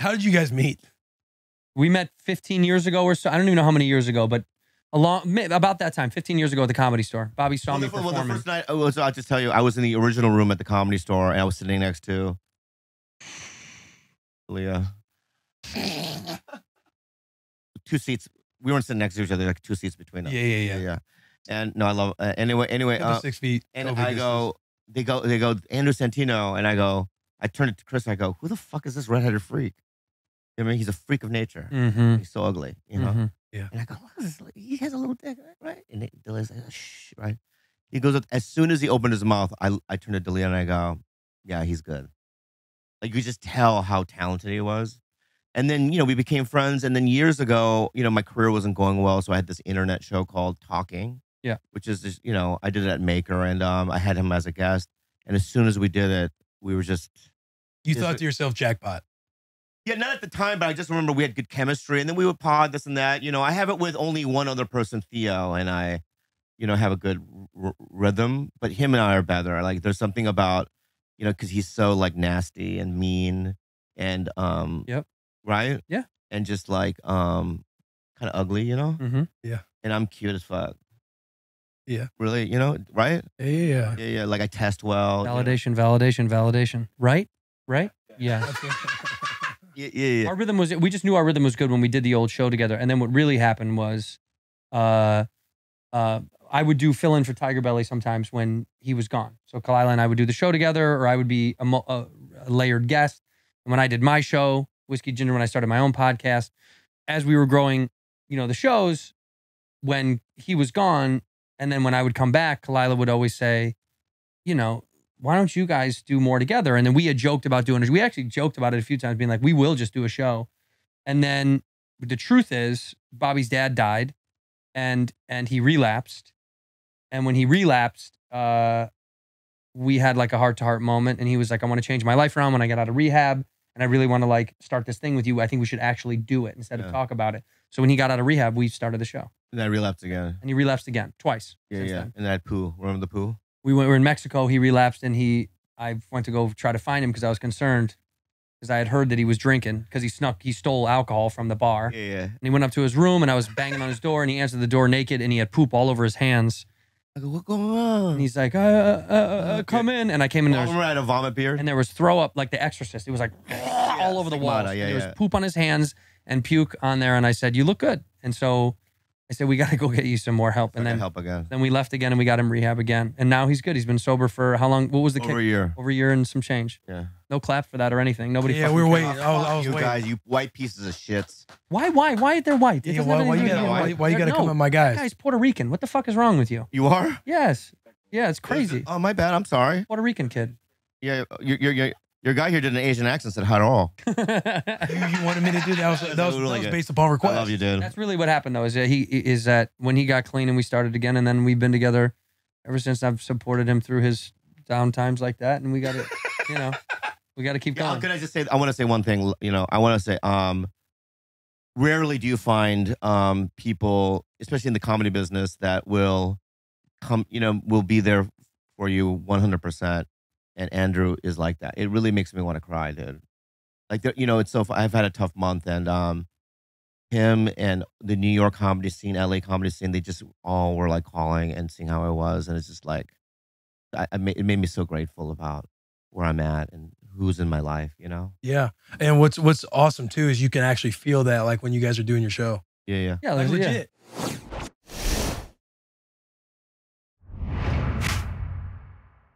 How did you guys meet? We met 15 years ago or so. I don't even know how many years ago, but about that time, 15 years ago at the Comedy Store. Bobby saw me performing. Well, the first night, I'll just tell you, I was in the original room at the Comedy Store, and I was sitting next to Leah. 2 seats. We weren't sitting next to each other, like 2 seats between us. Yeah. And no, I love. Anyway. 6 feet. And I go. They go. Andrew Santino, and I turn to Chris. I go, who the fuck is this redheaded freak? I mean, he's a freak of nature. Mm-hmm. He's so ugly, you know. Mm-hmm. Yeah. And I go, what is this? He has a little dick, right? And Delia's like, shh, right? He goes up, as soon as he opened his mouth, I turn to Delia and I go, yeah, he's good. Like, you could just tell how talented he was. And then, we became friends. And then years ago, my career wasn't going well. So I had this internet show called Talking. Yeah. Which is just, I did it at Maker, and I had him as a guest. And as soon as we did it, we were just. You thought to yourself, jackpot. Yeah, not at the time, but I just remember we had good chemistry, and then we would pod this and that. I have it with only one other person, Theo, and I, have a good rhythm. But him and I are better. Like, there's something about, because he's so like nasty and mean, and Yep. Right. Yeah. And just like kind of ugly, Mm-hmm. Yeah. And I'm cute as fuck. Yeah. Really, right? Yeah. Like I test well. Validation. Right? Yeah. Yeah. Our rhythm we just knew our rhythm was good when we did the old show together. And then what really happened was I would do fill in for Tiger Belly sometimes when he was gone. So Kalila and I would do the show together, or I would be a layered guest. And when I did my show, Whiskey Ginger, when I started my own podcast, as we were growing, the shows, when he was gone, and then when I would come back, Kalila would always say, why don't you guys do more together? And then we had joked about doing it. We actually joked about it a few times, being like, we will just do a show. And then the truth is, Bobby's dad died, and he relapsed. And when he relapsed, we had like a heart-to-heart moment. And he was like, I want to change my life around when I get out of rehab. And I really want to like start this thing with you. I think we should actually do it instead of talk about it. So when he got out of rehab, we started the show. And then I relapsed again. And he relapsed again, twice. Yeah. Then. And I had poo. Remember the poo? We were in Mexico. He relapsed, and I went to go try to find him because I was concerned, because I had heard that he was drinking, because he stole alcohol from the bar. Yeah. And he went up to his room, and I was banging on his door, and he answered the door naked, and he had poop all over his hands. I go, what's going on? And he's like, come in. And I came in there. I had a vomit beard. And there was throw up like The Exorcist. It was like all over the walls. There was poop on his hands and puke on there. And I said, you look good. And so I said, we got to go get you some more help. And then help again. Then we left again, and we got him rehab again. And now he's good. He's been sober for how long? What was the Over a year. Over a year and some change. Yeah. No clap for that or anything. Nobody. Yeah, we were waiting. I was you waiting. guys, you white pieces of shits. Why? They're white. Yeah, why you gotta come at my guys? That guy's Puerto Rican. What the fuck is wrong with you? You are? Yes. Yeah, it's crazy. Oh, my bad. I'm sorry. Puerto Rican kid. Yeah, your guy here did an Asian accent, said hi to all. You wanted me to do that? That was based upon request. I love you, dude. That's really what happened, though. Is that when he got clean and we started again, and then we've been together ever since. I've supported him through his down times like that, and we got to, we got to keep going. Could I just say? I want to say one thing. I want to say, rarely do you find people, especially in the comedy business, that will come, will be there for you 100%. And Andrew is like that. It really makes me want to cry, dude. Like, it's so. I've had a tough month, and him and the New York comedy scene, LA comedy scene, they just all were like calling and seeing how I was, and it's just like, it made me so grateful about where I'm at and who's in my life, Yeah, and what's awesome too is you can actually feel that, like when you guys are doing your show. Yeah. Yeah, Like legit.